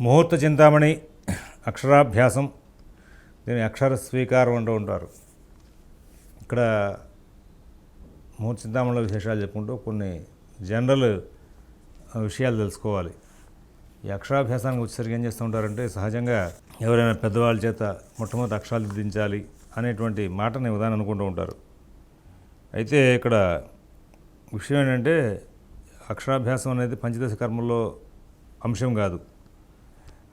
ముహూర్త చింతామణి అక్షరాభ్యాసం, దీని అక్షర స్వీకారం అంటూ ఉంటారు. ఇక్కడ ముహూర్త చింతామణిలో విశేషాలు చెప్పుకుంటూ కొన్ని జనరల్ విషయాలు తెలుసుకోవాలి. ఈ అక్షరాభ్యాసానికి వచ్చేసరికి ఏం చేస్తూ ఉంటారంటే, సహజంగా ఎవరైనా పెద్దవాళ్ళ చేత మొట్టమొదటి అక్షరాలు దిద్దించాలి అనేటువంటి మాటని ఉదాహరణ అనుకుంటూ ఉంటారు. అయితే ఇక్కడ విషయం ఏంటంటే, అక్షరాభ్యాసం అనేది పంచదశ కర్మల్లో అంశం కాదు.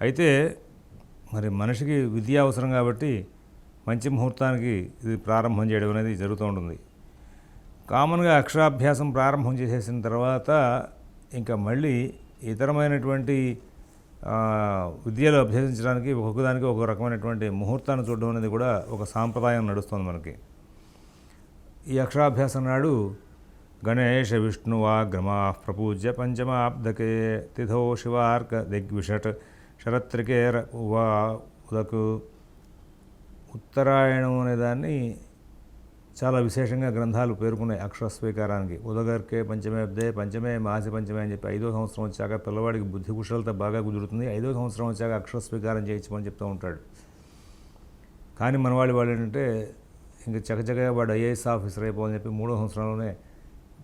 అయితే మరి మనిషికి విద్య అవసరం కాబట్టి మంచి ముహూర్తానికి ఇది ప్రారంభం చేయడం అనేది జరుగుతూ ఉంటుంది. కామన్గా అక్షరాభ్యాసం ప్రారంభం చేసేసిన తర్వాత ఇంకా మళ్ళీ ఇతరమైనటువంటి విద్యలు అభ్యసించడానికి ఒక్కొక్కదానికి ఒక రకమైనటువంటి ముహూర్తాన్ని చూడడం అనేది కూడా ఒక సాంప్రదాయం నడుస్తుంది మనకి. ఈ అక్షరాభ్యాసం నాడు గణేష విష్ణువాగ్రమా ప్రపూజ్య పంచమాబ్దకే తిథో శివార్క దిగ్విషట్ శరత్రికేర ఉదకు. ఉత్తరాయణం అనేదాన్ని చాలా విశేషంగా గ్రంథాలు పేర్కొన్నాయి అక్షర స్వీకారానికి. ఉదగర్కే పంచమే అబ్దే పంచమే మాసి పంచమే అని చెప్పి 5వ సంవత్సరం వచ్చాక పిల్లవాడికి బుద్ధి కుశలత బాగా కుదురుతుంది, 5వ సంవత్సరం వచ్చాక అక్షర స్వీకారం చేయించమని చెప్తూ ఉంటాడు. కానీ మన వాళ్ళు ఏంటంటే, ఇంకా చకచకగా వాడు ఐఏఎస్ ఆఫీసర్ అయిపోవాలని చెప్పి 3వ సంవత్సరంలోనే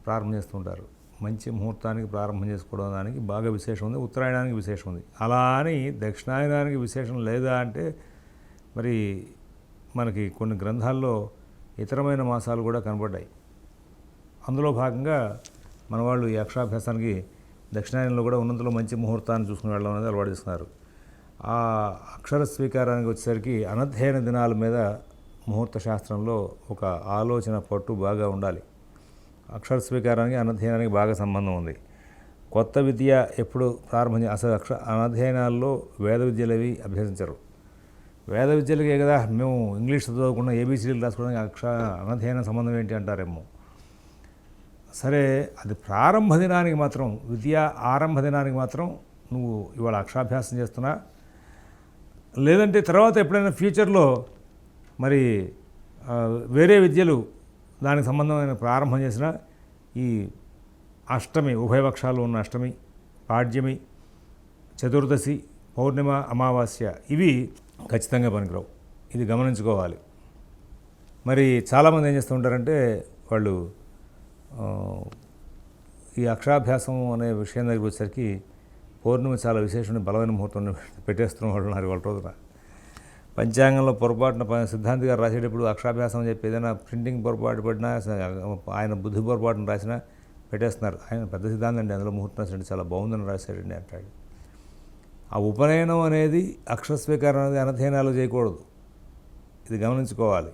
ప్రారంభం చేస్తుంటారు. మంచి ముహూర్తానికి ప్రారంభం చేసుకోవడం దానికి బాగా విశేషం ఉంది, ఉత్తరాయణానికి విశేషం ఉంది. అలా అని దక్షిణాయనానికి విశేషం లేదా అంటే, మరి మనకి కొన్ని గ్రంథాల్లో ఇతరమైన మాసాలు కూడా కనబడ్డాయి. అందులో భాగంగా మన వాళ్ళు ఈ అక్షరాభ్యాసానికి దక్షిణాయనంలో కూడా ఉన్నంతలో మంచి ముహూర్తాన్ని చూసుకుని వెళ్ళడం అనేది అలవాటు చేస్తున్నారు. ఆ అక్షర స్వీకారానికి వచ్చేసరికి అనధ్యయన దినాల మీద ముహూర్త శాస్త్రంలో ఒక ఆలోచన పట్టు బాగా ఉండాలి. అక్షర స్వీకారానికి అనధ్యయనానికి బాగా సంబంధం ఉంది. కొత్త విద్య ఎప్పుడు ప్రారంభం అసలు అనధ్యయనాల్లో వేద విద్యలు అవి అభ్యసించరు. వేద విద్యలకే కదా మేము ఇంగ్లీష్ చదవకుండా ఏబీసీలు రాసుకోవడానికి అనధ్యయన సంబంధం ఏంటి అంటారేమో. సరే, అది ప్రారంభ దినానికి మాత్రం, విద్య ఆరంభ దినానికి మాత్రం నువ్వు ఇవాళ అక్షరాభ్యాసం చేస్తున్నా, లేదంటే తర్వాత ఎప్పుడైనా ఫ్యూచర్లో మరి వేరే విద్యలు దానికి సంబంధమైన ప్రారంభం చేసిన ఈ అష్టమి, ఉభయపక్షాలు ఉన్న అష్టమి, పాడ్యమి, చతుర్దశి, పౌర్ణిమ, అమావాస్య ఇవి ఖచ్చితంగా పనికిరావు. ఇది గమనించుకోవాలి. మరి చాలామంది ఏం చేస్తూ ఉంటారంటే, వాళ్ళు ఈ అక్షరాభ్యాసం అనే విషయం దగ్గరికి వచ్చేసరికి పౌర్ణమి చాలా విశేషమైన బలమైన ముహూర్తం పెట్టేస్తున్న వాళ్ళు ఉన్నారు వాళ్ళ రోజున. పంచాంగంలో పొరపాటున సిద్ధాంతి గారు రాసేటప్పుడు అక్షరాభ్యాసం అని చెప్పి ఏదైనా ప్రింటింగ్ పొరపాటు పడినా, ఆయన బుద్ధి పొరపాటును రాసినా పెట్టేస్తున్నారు. ఆయన పెద్ద సిద్ధాంతం అండి, అందులో ముహూర్తం రాసాడు, చాలా బాగుందని రాశాడండి అంటాడు. ఆ ఉపనయనం అనేది, అక్షర స్వీకారం అనేది అనధ్యయనాలు చేయకూడదు. ఇది గమనించుకోవాలి.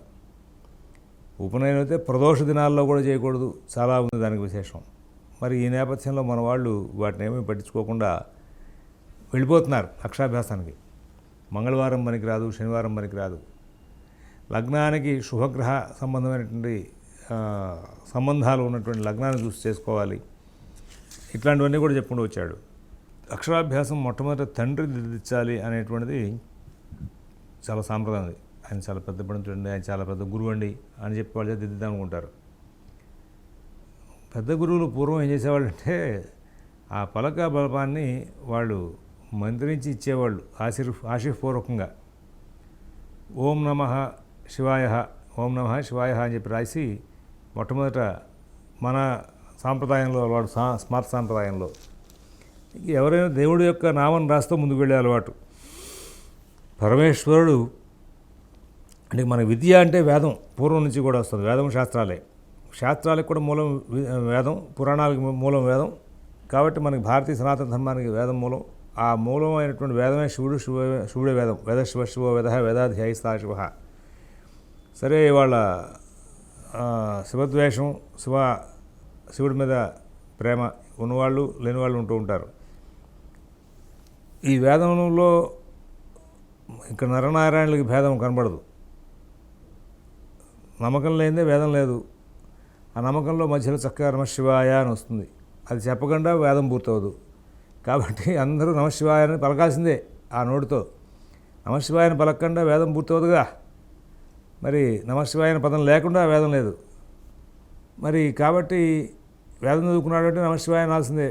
ఉపనయనం అయితే ప్రదోష దినాల్లో కూడా చేయకూడదు, చాలా ఉంది దానికి విశేషం. మరి ఈ నేపథ్యంలో మన వాళ్ళు వాటిని ఏమీ పట్టించుకోకుండా వెళ్ళిపోతున్నారు అక్షరాభ్యాసానికి. మంగళవారం పనికిరాదు, శనివారం పనికిరాదు. లగ్నానికి శుభగ్రహ సంబంధమైనటువంటి సంబంధాలు ఉన్నటువంటి లగ్నాన్ని చూసి చేసుకోవాలి. ఇట్లాంటివన్నీ కూడా చెప్పుకుంటూ వచ్చాడు. అక్షరాభ్యాసం మొట్టమొదటి తండ్రి దిద్దించాలి అనేటువంటిది చాలా సాంప్రదాయం ఉంది. ఆయన చాలా పెద్ద పండితుడండి, ఆయన చాలా పెద్ద గురువు అండి అని చెప్పి వాళ్ళు దిద్దుదాం అనుకుంటారు. పెద్ద గురువులు పూర్వం ఏం చేసేవాళ్ళంటే, ఆ పలక బలపాన్ని వాళ్ళు మంత్రించి ఇచ్చేవాళ్ళు ఆశీర్పూర్వకంగా. ఓం నమః శివాయ, ఓం నమః శివాయ అని చెప్పి రాసి మొట్టమొదట మన సాంప్రదాయంలో వాడు స్మార్ట్ సాంప్రదాయంలో ఎవరైనా దేవుడి యొక్క నామం రాస్తూ ముందుకు వెళ్ళే అలవాటు. పరమేశ్వరుడు అంటే మన విద్య అంటే వేదం పూర్వం నుంచి కూడా వస్తుంది. వేదం శాస్త్రాలకు కూడా మూలం వేదం, పురాణాలకు మూలం వేదం. కాబట్టి మనకి భారతీయ సనాతన ధర్మానికి వేదం మూలం. ఆ మూలమైనటువంటి వేదమే శివుడే వేదం. వేద శివో వేద వేదాధ్యాయి స్థా శివ. సరే, ఇవాళ శివద్వేషం, శివుడి మీద ప్రేమ ఉన్నవాళ్ళు లేనివాళ్ళు ఉంటూ ఉంటారు. ఈ వేదంలో ఇక్కడ నరనారాయణులకి భేదం కనబడదు. నమ్మకం లేనిదే వేదం లేదు. ఆ నమ్మకంలో మధ్యలో చక్కగా నమశివాయ అని వస్తుంది. అది చెప్పకుండా వేదం పూర్తవదు. కాబట్టి అందరూ నమశివాయని పలకాల్సిందే ఆ నోటితో. నమశివాయని పలకకుండా వేదం పూర్తవదుగా. మరి నమశివాయని పదం లేకుండా వేదం లేదు. మరి కాబట్టి వేదం చదువుకున్నాడంటే నమశివాయ అనాల్సిందే.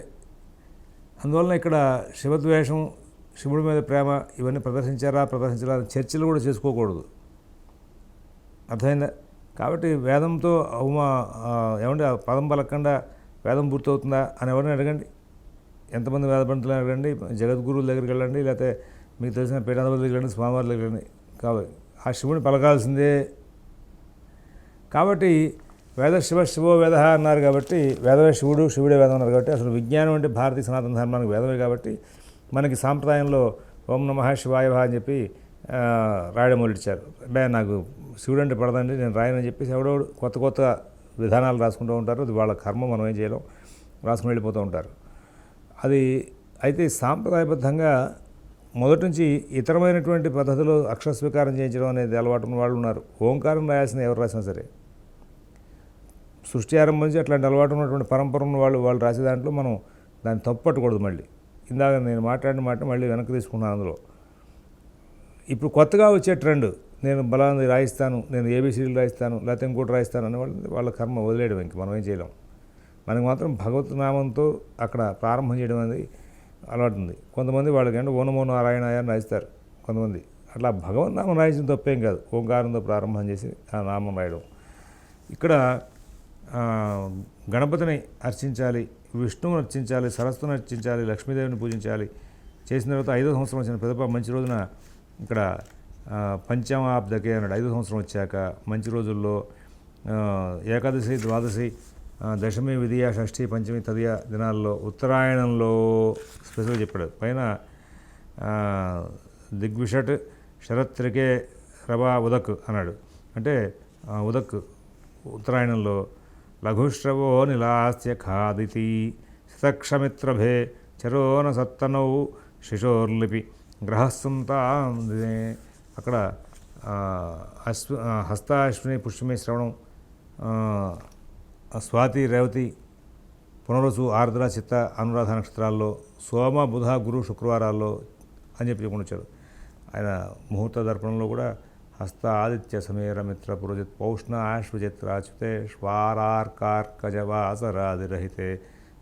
అందువలన ఇక్కడ శివద్వేషం, శివుడి మీద ప్రేమ ఇవన్నీ ప్రదర్శించారా చర్చలు కూడా చేసుకోకూడదు. అర్థమైందా? కాబట్టి వేదంతో ఏమంటే పదం పలకకుండా వేదం పూర్తవుతుందా అని ఎవరిని అడగండి. ఎంతమంది వేద పండితులు అడగండి, జగద్గురువుల దగ్గరికి వెళ్ళండి, లేకపోతే మీకు తెలిసిన పీఠాధిపతుల దగ్గరికి వెళ్ళండి, స్వామివారి దగ్గరికి వెళ్ళండి. కాబట్టి ఆ శివుని పలకాల్సిందే. కాబట్టి వేద శివో వేద అన్నారు కాబట్టి వేదమే శివుడు, శివుడే వేదం అన్నారు కాబట్టి అసలు విజ్ఞానం అంటే భారతీయ సనాతన ధర్మానికి వేదమే కాబట్టి మనకి సాంప్రదాయంలో ఓం నమః శివాయ అని చెప్పి రాయడం మొదలెట్టారు. అంటే నాకు శివుడు అంటే పడదండి, నేను రాయనని చెప్పేసి ఎవడోడు కొత్త విధానాలు రాసుకుంటూ ఉంటారు. అది వాళ్ళ కర్మ, మనం ఏం చేయలేం, రాసుకుని వెళ్ళిపోతూ ఉంటారు. అది అయితే సాంప్రదాయబద్ధంగా మొదటి నుంచి ఇతరమైనటువంటి పద్ధతిలో అక్షర స్వీకారం చేయించడం అనేది అలవాటు ఉన్న వాళ్ళు ఉన్నారు. ఓంకారం రాయాల్సిన ఎవరు రాసినా సరే సృష్టి ఆరంభం నుంచి అట్లాంటి అలవాటు ఉన్నటువంటి పరంపర ఉన్న వాళ్ళు రాసే దాంట్లో మనం దాన్ని తప్పు పట్టకూడదు. మళ్ళీ ఇందాక నేను మాట్లాడిన మాట మళ్ళీ వెనక్కి తీసుకున్నాను. అందులో ఇప్పుడు కొత్తగా వచ్చే ట్రెండ్, నేను బలాన్ని రాయిస్తాను, నేను ఏబీసీలు రాయిస్తాను, లేకపోతే ఇంకోటి రాయిస్తాను అనే వాళ్ళ కర్మ వదిలేయడం. ఇంక మనం ఏం చేయలేం. మనకి మాత్రం భగవత్ నామంతో అక్కడ ప్రారంభం చేయడం అనేది అలవాటు ఉంది. కొంతమంది వాళ్ళకంటే ఓ నమో నారాయణాయ అని రాయిస్తారు. కొంతమంది అట్లా భగవన్ నామం రాయించిన తప్పేం కాదు. ఓంకారంతో ప్రారంభం చేసి ఆ నామం రాయడం. ఇక్కడ గణపతిని అర్చించాలి, విష్ణువుని అర్చించాలి, సరస్వతిని అర్చించాలి, లక్ష్మీదేవిని పూజించాలి. చేసిన తర్వాత 5వ సంవత్సరం వచ్చిన పెదప మంచి రోజున ఇక్కడ పంచమాబ్దకే అన్నాడు. 5వ సంవత్సరం వచ్చాక మంచి రోజుల్లో ఏకాదశి, ద్వాదశి, దశమి, విధియ, షష్ఠి, పంచమి, తదియ దినాల్లో ఉత్తరాయణంలో స్పెషల్గా చెప్పాడు. పైన దిగ్విషట్ శరత్రికే రవా ఉదక్ అన్నాడు. అంటే ఉదక్ ఉత్తరాయణంలో లఘుశ్రవో నిలాస్య ఖాదితి శతక్షమిత్రభే చరోన సత్తనౌ శిశోర్లిపి గ్రహస్సుంతాం. అక్కడ హస్తాశ్విని, పుష్యమి, శ్రవణం, స్వాతి, రేవతి, పునరుసు, ఆర్ద్ర, చిత్త, అనురాధ నక్షత్రాల్లో, సోమ, బుధ, గురు, శుక్రవారాల్లో అని చెప్పి చెప్పుకొచ్చాడు. ఆయన ముహూర్త దర్పణంలో కూడా హస్త ఆదిత్య సమేర మిత్ర పురోజిత్ పౌష్ణ ఆశ్వచిత్రాచ్యుతే శ్వారార్కార్కజవాసరాదిరహితే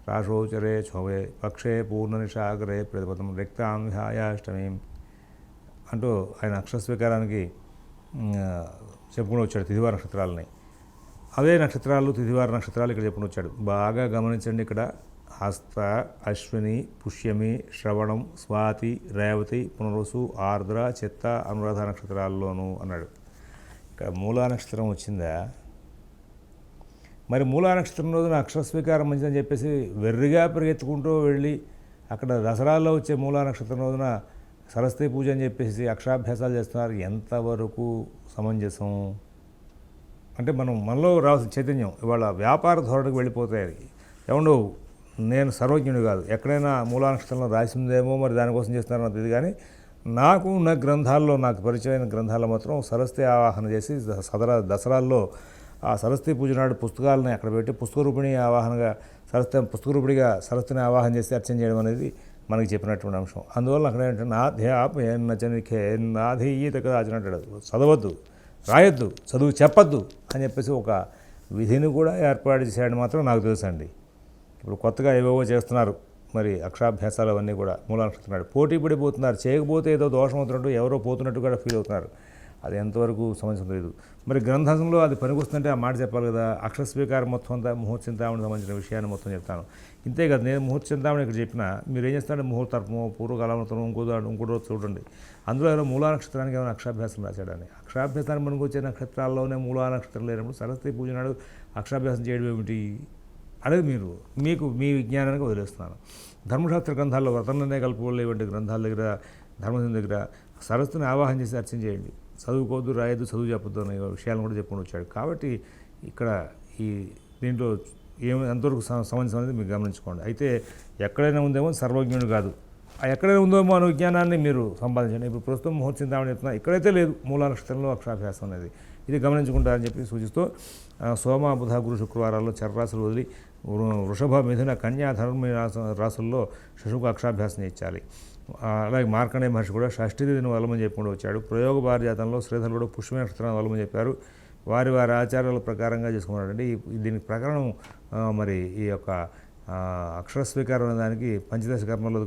రాశోచరే ఛోవే పక్షే పూర్ణనిషాగరే ప్రతిపదం రిక్తాం విహాయాష్టమీం అంటూ ఆయన అక్షర స్వీకారానికి చెప్పుకుని వచ్చాడు తిథివార నక్షత్రాలని. అవే నక్షత్రాలు, తిథివార నక్షత్రాలు ఇక్కడ చెప్పుకుని వచ్చాడు. బాగా గమనించండి. ఇక్కడ హస్త, అశ్విని, పుష్యమి, శ్రవణం, స్వాతి, రేవతి, పునరుసు, ఆర్ద్ర, చిత్త, అనురాధ నక్షత్రాల్లోనూ అన్నాడు. ఇక్కడ మూలా నక్షత్రం వచ్చిందా? మరి మూలా నక్షత్రం రోజున అక్షర స్వీకారం మంచిదని చెప్పేసి వెర్రిగా పరిగెత్తుకుంటూ వెళ్ళి అక్కడ దసరాల్లో వచ్చే మూలా నక్షత్రం రోజున సరస్వతి పూజ అని చెప్పేసి అక్షరాభ్యాసాలు చేస్తున్నారు. ఎంతవరకు సమంజసం? అంటే మనలో రావాల్సిన చైతన్యం ఇవాళ వ్యాపార ధోరణికి వెళ్ళిపోతాయి. ఏమండో నేను సర్వజ్ఞుడు కాదు, ఎక్కడైనా మూలా నక్షత్రంలో రాసిందేమో మరి దానికోసం చేస్తున్నారో ఇది. కానీ నాకు ఉన్న గ్రంథాల్లో, నాకు పరిచయమైన గ్రంథాల్లో మాత్రం సరస్వతి ఆవాహన చేసి దసరాల్లో ఆ సరస్వతి పూజ నాడు పుస్తకాలని అక్కడ పెట్టి పుస్తక రూపిణి ఆవాహనగా పుస్తక రూపిణిగా సరస్వతిని ఆవాహన చేసి అర్చన చేయడం అనేది మనకి చెప్పినటువంటి అంశం. అందువల్ల అక్కడ ఏంటంటే నాధీయత కదా ఆచరణాడు. చదవద్దు, రాయొద్దు, చదువు చెప్పద్దు అని చెప్పేసి ఒక విధిని కూడా ఏర్పాటు చేశాడని మాత్రం నాకు తెలుసండి. ఇప్పుడు కొత్తగా ఏవేవో చేస్తున్నారు మరి అక్షరాభ్యాసాలు అవన్నీ కూడా మూలా నక్షత్రం పోటీ పడిపోతున్నారు. చేయకపోతే ఏదో దోషం అవుతున్నట్టు, ఎవరో పోతున్నట్టు కూడా ఫీల్ అవుతున్నారు. అది ఎంతవరకు సమస్య లేదు. మరి గ్రంథంలో అది పనికొస్తుందంటే ఆ మాట చెప్పాలి కదా. అక్షర స్వీకారం మొత్తం అంతా ముహూర్త చింతామణికి సంబంధించిన విషయాన్ని మొత్తం చెప్తాను. ఇంతే కదా, నేను ముహూర్త చింతామణి ఇక్కడ చెప్పినా మీరు ఏం చేస్తారంటే ముహూర్తర్పము, పూర్వకాలమృతం, ఇంకోటి చూడండి. అందులో ఏదో మూలా నక్షత్రానికి ఏమైనా అక్షరాభ్యాసం రాశాడని. అక్షరాభ్యాసాన్ని మనకు వచ్చే నక్షత్రాల్లోనే మూలా నక్షత్రం లేనప్పుడు సరస్వతి పూజ నాడు అక్షరాభ్యాసం చేయడం ఏమిటి అనేది మీకు మీ విజ్ఞానానికి వదిలేస్తున్నాను. ధర్మశాస్త్ర గ్రంథాల్లో వ్రతంలోనే కలుపుకోలేవంటి గ్రంథాల దగ్గర, ధర్మసింహ దగ్గర సరస్వతిని ఆవాహన చేసి అర్చన చేయండి. చదువుకోవద్దు, రాయొద్దు, చదువు చెప్పొద్దు అనే విషయాలను కూడా చెప్పుకొని వచ్చాడు. కాబట్టి ఇక్కడ ఈ దీంట్లో ఎంతవరకు సమంజసం అనేది మీరు గమనించుకోండి. అయితే ఎక్కడైనా ఉందేమో సర్వజ్ఞుడు కాదు, ఎక్కడైనా ఉందేమో అనే విజ్ఞానాన్ని మీరు సంపాదించండి. ఇప్పుడు ప్రస్తుతం ముహూర్త చింతామణి చెప్తున్నా, ఇక్కడైతే లేదు మూలా నక్షత్రంలో అక్షరాభ్యాసం అనేది. ఇది గమనించుకుంటారని చెప్పి సూచిస్తూ సోమ, బుధ, గురు, శుక్రవారాల్లో చరరాశులు వదిలి వృషభ, మిథున, కన్యా, ధనుర్మి రాశుల్లో శశుకు అక్షరాభ్యాసం చేయించాలి. అలాగే మార్కండేయ మహర్షి కూడా షష్ఠి తిథిని వల్లమని చెప్పుకుంటూ వచ్చాడు. ప్రయోగ భారజాతంలో శ్రీధరుడు పుష్యమి నక్షత్రాన్ని వల్లమని చెప్పారు. వారి ఆచారాల ప్రకారంగా చేసుకున్నాడండి. దీనికి ప్రకారం మరి ఈ యొక్క అక్షర స్వీకారం అనే దానికి పంచదశ కర్మలు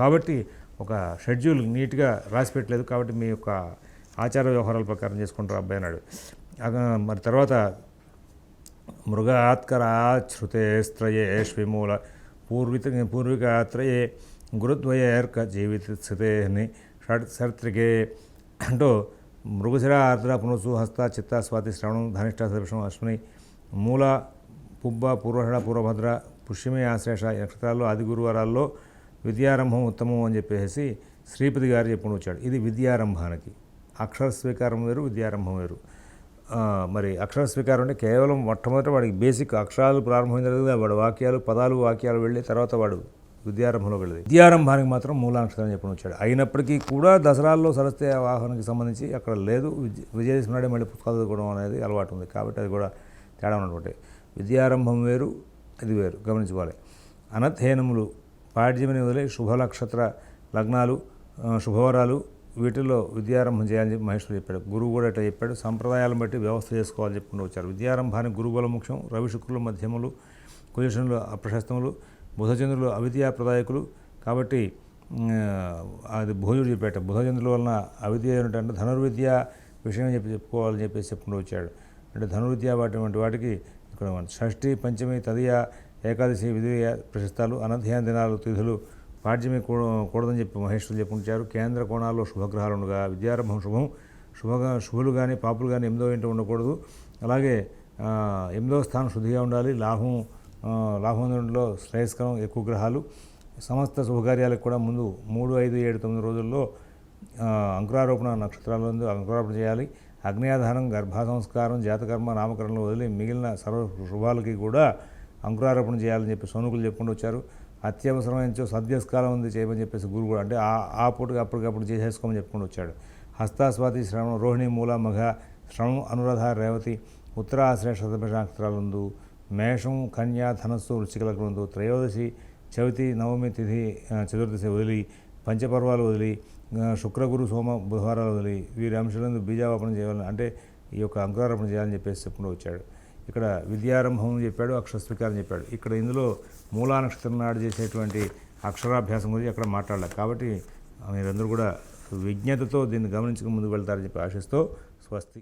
కాబట్టి ఒక షెడ్యూల్ నీట్గా రాసి పెట్టలేదు, కాబట్టి మీ యొక్క ఆచార వ్యవహారాల ప్రకారం చేసుకుంటారు అబ్బాయి అన్నాడు. మరి తర్వాత మృగాత్కరాశ్రుతేస్త్రయేష్విమూల పూర్వికాత్రయే గురుద్వయేర్క జీవితస్థితే షట్సర్త్రికే అంటూ మృగశిర ఆర్ద్ర పునసు హస్త చిత్త స్వాతి శ్రవణం ధనిష్ట శీర్షం అశ్విని మూల పుబ్బ పూర్వషడ పూర్వభద్ర పుష్యమే ఆశ్లేష నక్షత్రాల్లో ఆది గురువారాల్లో విద్యారంభం ఉత్తమం అని చెప్పేసి శ్రీపతి గారు చెప్పుకుని వచ్చాడు. ఇది విద్యారంభానికి. అక్షర స్వీకారం వేరు, విద్యారంభం వేరు. మరి అక్షర స్వీకారం అంటే కేవలం మొట్టమొదట వాడికి బేసిక్ అక్షరాలు ప్రారంభమైన తర్వాత వాడు వాక్యాలు వెళ్ళి తర్వాత వాడు విద్యారంభంలో వెళ్ళేది. విద్యారంభానికి మాత్రం మూలాక్షరం చెప్పుకుని వచ్చాడు. అయినప్పటికీ కూడా దసరాల్లో సరస్వతి వాహనానికి సంబంధించి అక్కడ లేదు. విజయదశమి నాడే మళ్ళీ పుస్తకాలు చదువుకోవడం అనేది అలవాటు ఉంది, కాబట్టి అది కూడా తేడా ఉన్నటువంటి. విద్యారంభం వేరు, ఇది వేరు, గమనించుకోవాలి. అనధ్యయనములు పాడ్యమని వదిలే శుభనక్షత్ర లగ్నాలు శుభవరాలు వీటిల్లో విద్యారంభం చేయాలని చెప్పి మహేశ్వరుడు చెప్పాడు. గురువు కూడా ఇట్లా చెప్పాడు. సంప్రదాయాలను బట్టి వ్యవస్థ చేసుకోవాలని చెప్పుకుంటూ వచ్చారు. విద్యారంభానికి గురుబలం ముఖ్యం. రవి శుక్రులు మధ్యములు, కుజశనులు అప్రశస్తములు, బుధచంద్రులు అవిద్యాప్రదాయకులు. కాబట్టి అది భోజుడు చెప్పాట. బుధచంద్రుల వలన అవిద్య ఏమిటంటే ధనుర్విద్య విషయం చెప్పుకోవాలని చెప్పేసి చెప్పుకుంటూ వచ్చాడు. అంటే ధనుర్విద్య వాటికి ఇక్కడ షష్ఠి, పంచమి, తదియ, ఏకాదశి విధియ ప్రశస్తాలు, అనధ్యయన దినాలు, తిథులు పాడ్యమి కూడదని చెప్పి మహేశ్వరులు చెప్పుకుంటారు. కేంద్ర కోణాల్లో శుభగ్రహాలు ఉండగా విద్యారంభం శుభులు కానీ పాపులు కానీ 8వ ఇంట ఉండకూడదు. అలాగే 8వ స్థానం శుద్ధిగా ఉండాలి. లాభంలో శ్రేయస్కరం ఎక్కువ గ్రహాలు. సమస్త శుభకార్యాలకు కూడా ముందు 3, 5, 7, 9 రోజుల్లో అంకురారోపణ నక్షత్రాలందు అంకురారోపణ చేయాలి. అగ్నియాధానం, గర్భసంస్కారం, జాతకర్మ, నామకరణలు వదిలి మిగిలిన సర్వ శుభాలకి కూడా అంకురారోపణ చేయాలని చెప్పి సోనుకులు చెప్పుకుంటూ వచ్చారు. అత్యవసరమైన సద్యస్కాలం ఉంది చేయమని చెప్పేసి గురువు కూడా అంటే ఆ పూటకి అప్పటికప్పుడు చేసేసుకోమని చెప్పుకుంటూ వచ్చాడు. హస్తాస్వాతి శ్రవణం, రోహిణి, మూల, మఘ, శ్రవణం, అనురాధ, రేవతి, ఉత్తర ఆశ్రయ శతభిష నక్షత్రాలందు, మేషం, కన్యా, ధనస్సు, వృశ్చికలగ్నందు, త్రయోదశి, చవితి, నవమి తిథి, చతుర్దశి వదిలి, పంచపర్వాలు వదిలి, శుక్రగురు, సోమ, బుధవారాలు వదిలి వీరి అంశాలందు బీజావాపన చేయాలని అంటే ఈ యొక్క అంకురారోపణ చేయాలని చెప్పేసి చెప్పుకుంటూ వచ్చాడు. ఇక్కడ విద్యారంభం చెప్పాడు, అక్షర స్వీకారం చెప్పాడు. ఇక్కడ ఇందులో మూలా నక్షత్రం నాడు చేసేటువంటి అక్షరాభ్యాసం గురించి అక్కడ మాట్లాడలేదు. కాబట్టి మీరందరూ కూడా విజ్ఞతతో దీన్ని గమనించుకుని ముందుకు వెళ్తారని చెప్పి ఆశిస్తూ స్వస్తి.